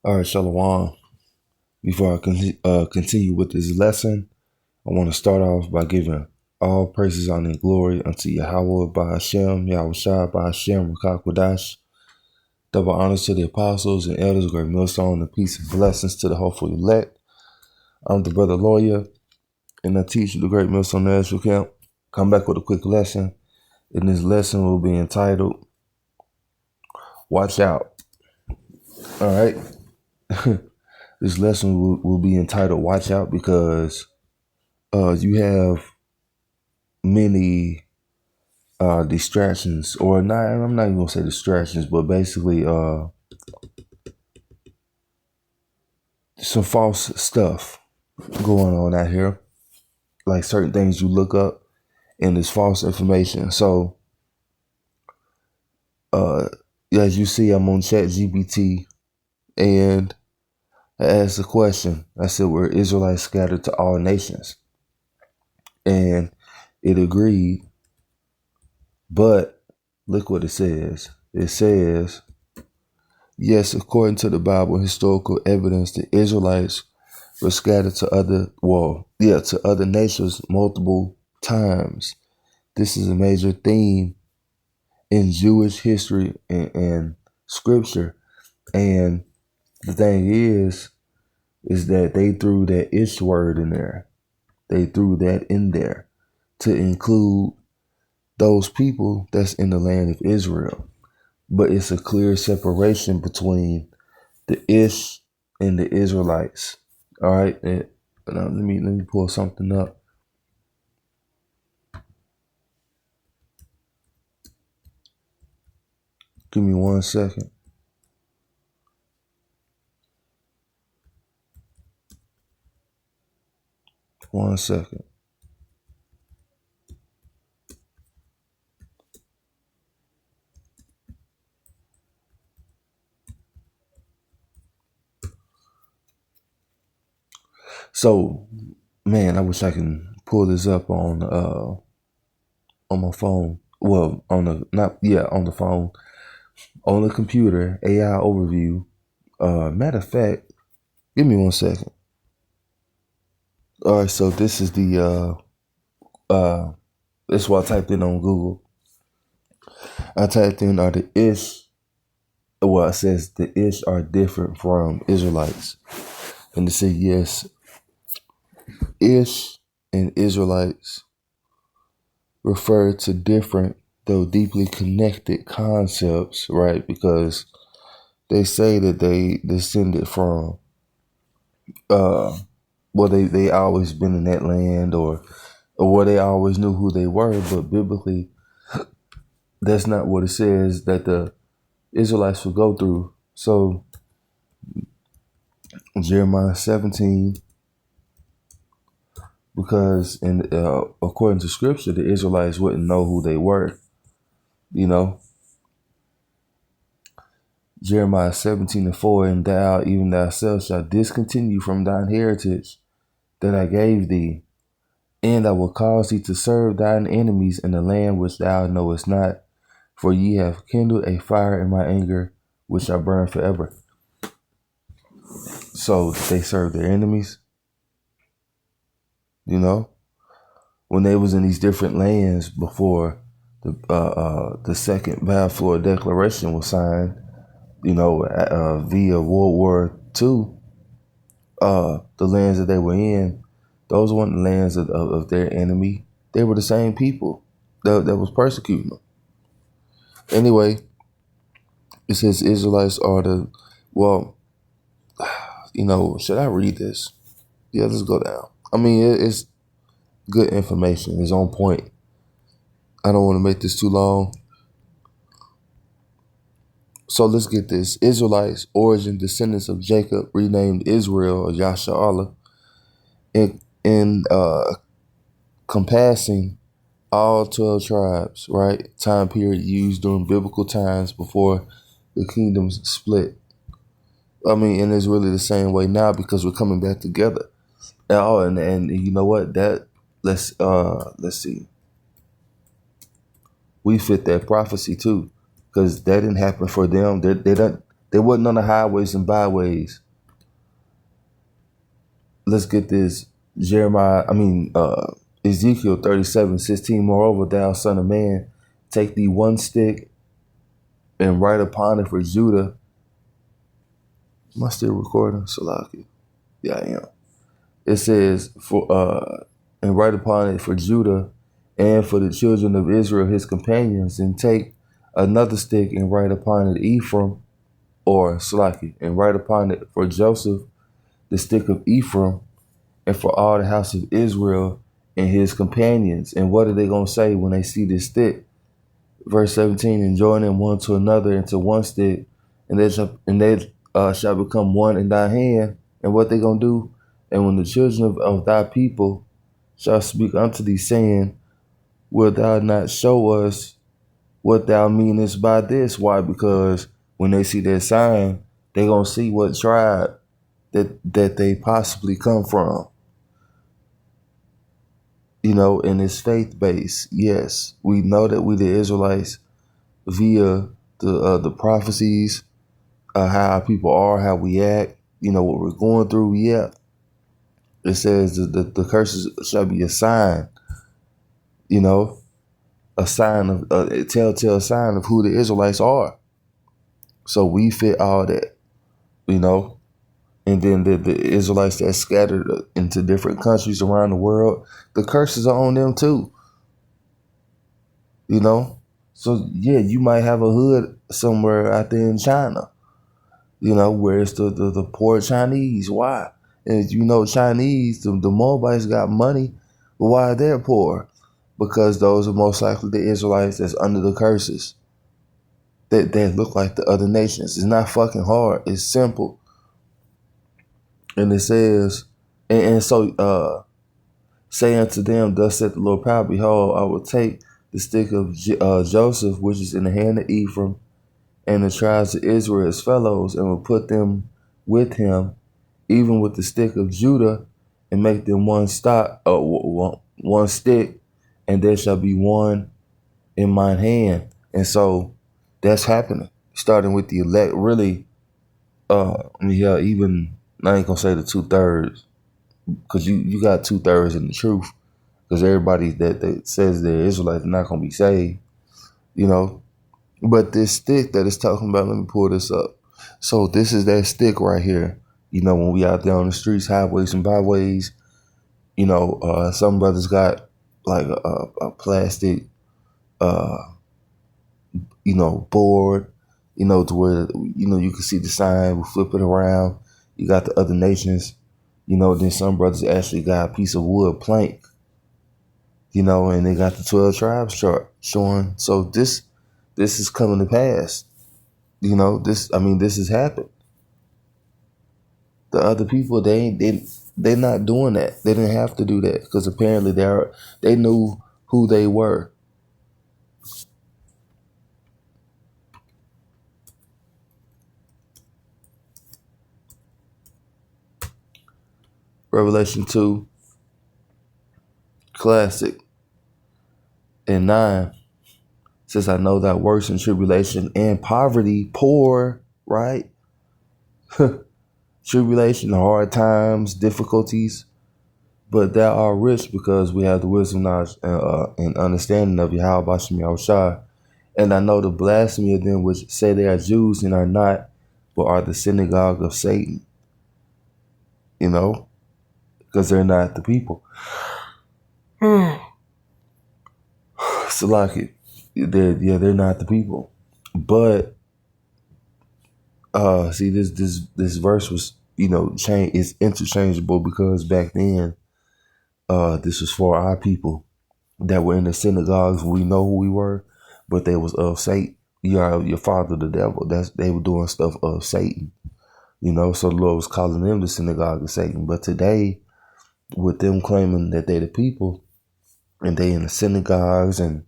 All right, Shalom. Before I continue with this lesson, I want to start off by giving all praises, honor, and glory unto Yahweh by Hashem, Yahweh Shai by Hashem, Rakakwadash. Double honors to the apostles and elders, great millstone, and peace and blessings to the hopeful elect. I'm the brother lawyer, and I teach the great millstone national camp. Come back with a quick lesson. And this lesson will be entitled, Watch Out. All right. This lesson will be entitled Watch Out because you have many distractions, or not. I'm not even gonna say distractions, but basically some false stuff going on out here, like certain things you look up and it's false information. So as you see, I'm on ChatGPT and I asked a question. I said, were Israelites scattered to all nations? And it agreed. But look what it says. It says, yes, according to the Bible, historical evidence, the Israelites were scattered to other nations multiple times. This is a major theme in Jewish history and scripture. And the thing is that they threw that ish word in there. They threw that in there to include those people that's in the land of Israel. But it's a clear separation between the Ish and the Israelites. All right. Let me pull something up. Give me 1 second. One second. So, man, I wish I can pull this up on my phone. Well, on the phone, on the computer. AI overview. Matter of fact, give me 1 second. All right, so this is the that's what I typed in on Google. I typed in are the Ish. Well, it says the Ish are different from Israelites, and it said yes. Ish and Israelites refer to different, though deeply connected concepts, right? Because they say that they descended from, they always been in that land, or where they always knew who they were. But biblically, that's not what it says that the Israelites will go through. So Jeremiah 17, because according to scripture, the Israelites wouldn't know who they were, you know. Jeremiah 17:4, and thou, even thyself, shalt discontinue from thine heritage that I gave thee, and I will cause thee to serve thine enemies in the land which thou knowest not, for ye have kindled a fire in my anger, which shall burn forever. So they served their enemies, you know, when they was in these different lands before the second Balfour Declaration was signed, you know, via World War II. The lands that they were in, those weren't the lands of their enemy. They were the same people that was persecuting them. Anyway, it says Israelites are should I read this? Yeah, let's go down. I mean, it's good information. It's on point. I don't want to make this too long. So let's get this. Israelites, origin, descendants of Jacob, renamed Israel or Yasha'Allah, in compassing all 12 tribes, right? Time period used during biblical times before the kingdoms split. I mean, and it's really the same way now because we're coming back together. And you know what? Let's see. We fit that prophecy too, because that didn't happen for them. They They wasn't on the highways and byways. Let's get this. Ezekiel 37:16. Moreover, thou son of man, take thee one stick and write upon it for Judah. Am I still recording? Salaki. Yeah, I am. It says and write upon it for Judah and for the children of Israel, his companions, and take another stick and write upon it Ephraim, or Salaki, and write upon it for Joseph, the stick of Ephraim, and for all the house of Israel and his companions. And what are they going to say when they see this stick? Verse 17, and join them one to another into one stick, and they shall become one in thy hand. And what they going to do? And when the children of thy people shall speak unto thee, saying, wilt thou not show us what thou meanest by this? Why? Because when they see that sign, they going to see what tribe that they possibly come from. And it's faith-based. Yes, we know that we the Israelites via the prophecies, how our people are, how we act, what we're going through. Yeah, it says that the curses shall be a sign, a sign of a telltale sign of who the Israelites are. So we fit all that, and then the Israelites that scattered into different countries around the world, the curses are on them too. So yeah, you might have a hood somewhere out there in China, where it's the poor Chinese. Why? And Chinese, the Moabites got money, but why are they poor? Because those are most likely the Israelites that's under the curses. They look like the other nations. It's not fucking hard. It's simple. And it says, and so say unto them, thus saith the Lord power, behold, I will take the stick of Joseph, which is in the hand of Ephraim, and the tribes of Israel as fellows, and will put them with him, even with the stick of Judah, and make them one stick, and there shall be one in mine hand. And so that's happening, starting with the elect. Really, even I ain't gonna say the 2/3, because you got 2/3 in the truth, because everybody that says they're Israelites are not gonna be saved, But this stick that it's talking about, let me pull this up. So this is that stick right here. When we out there on the streets, highways and byways, some brothers got like a plastic, board, to where, you can see the sign, we flip it around. You got the other nations, then some brothers actually got a piece of wood plank, and they got the 12 tribes chart showing. So this is coming to pass. This has happened. The other people, they're not doing that. They didn't have to do that because apparently they knew who they were. Revelation 2, classic, and 9 says, I know that works in tribulation and poverty, poor, right? Tribulation, hard times, difficulties, but thou art rich because we have the wisdom, knowledge, and understanding of Yahweh Bashem Yahushua. And I know the blasphemy of them which say they are Jews and are not, but are the synagogue of Satan. Because they're not the people. Salaki, they're not the people. But see, this verse was change. It's interchangeable because back then, this was for our people that were in the synagogues. We know who we were, but they was of Satan. You are your father, the devil. They were doing stuff of Satan. So the Lord was calling them the synagogue of Satan. But today, with them claiming that they the people, and they in the synagogues and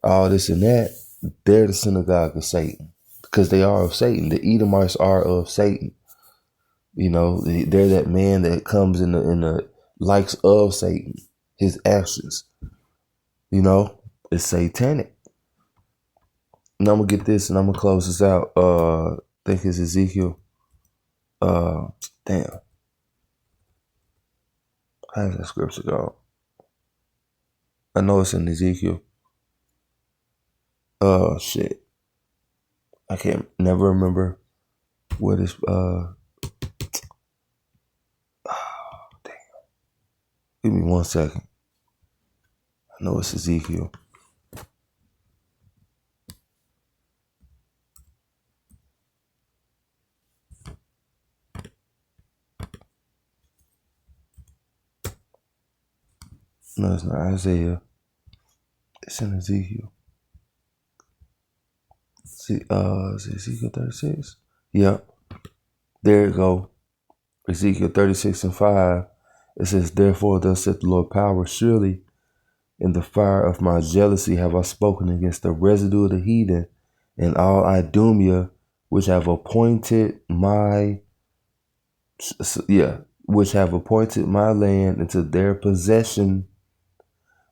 all this and that, they're the synagogue of Satan because they are of Satan. The Edomites are of Satan. They're that man that comes in the likes of Satan. His actions, it's satanic. And I'm gonna get this, and I'm gonna close this out. think it's Ezekiel. Damn. How's that scripture go? I know it's in Ezekiel. Oh shit. I can't never remember what is damn. Give me 1 second. I know it's Ezekiel. No, it's not Isaiah. It's in Ezekiel. See, is it Ezekiel 36? Yep. There you go. Ezekiel 36:5. It says, "Therefore thus saith the Lord power, surely in the fire of my jealousy have I spoken against the residue of the heathen and all Idumea, which have appointed my land into their possession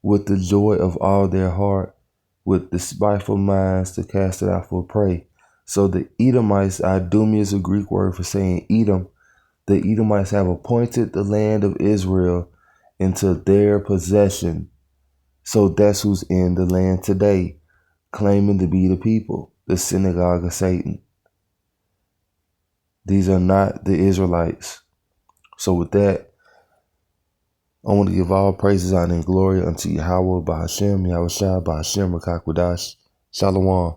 with the joy of all their heart, with despiteful minds to cast it out for prey." So the Edomites, Idumea is a Greek word for saying Edom. The Edomites have appointed the land of Israel into their possession. So that's who's in the land today, claiming to be the people, the synagogue of Satan. These are not the Israelites. So with that, I want to give all praises, honor, and glory unto Yahweh, Bahashem, Yahushua, Bahashem, Rakakwadash. Shalom.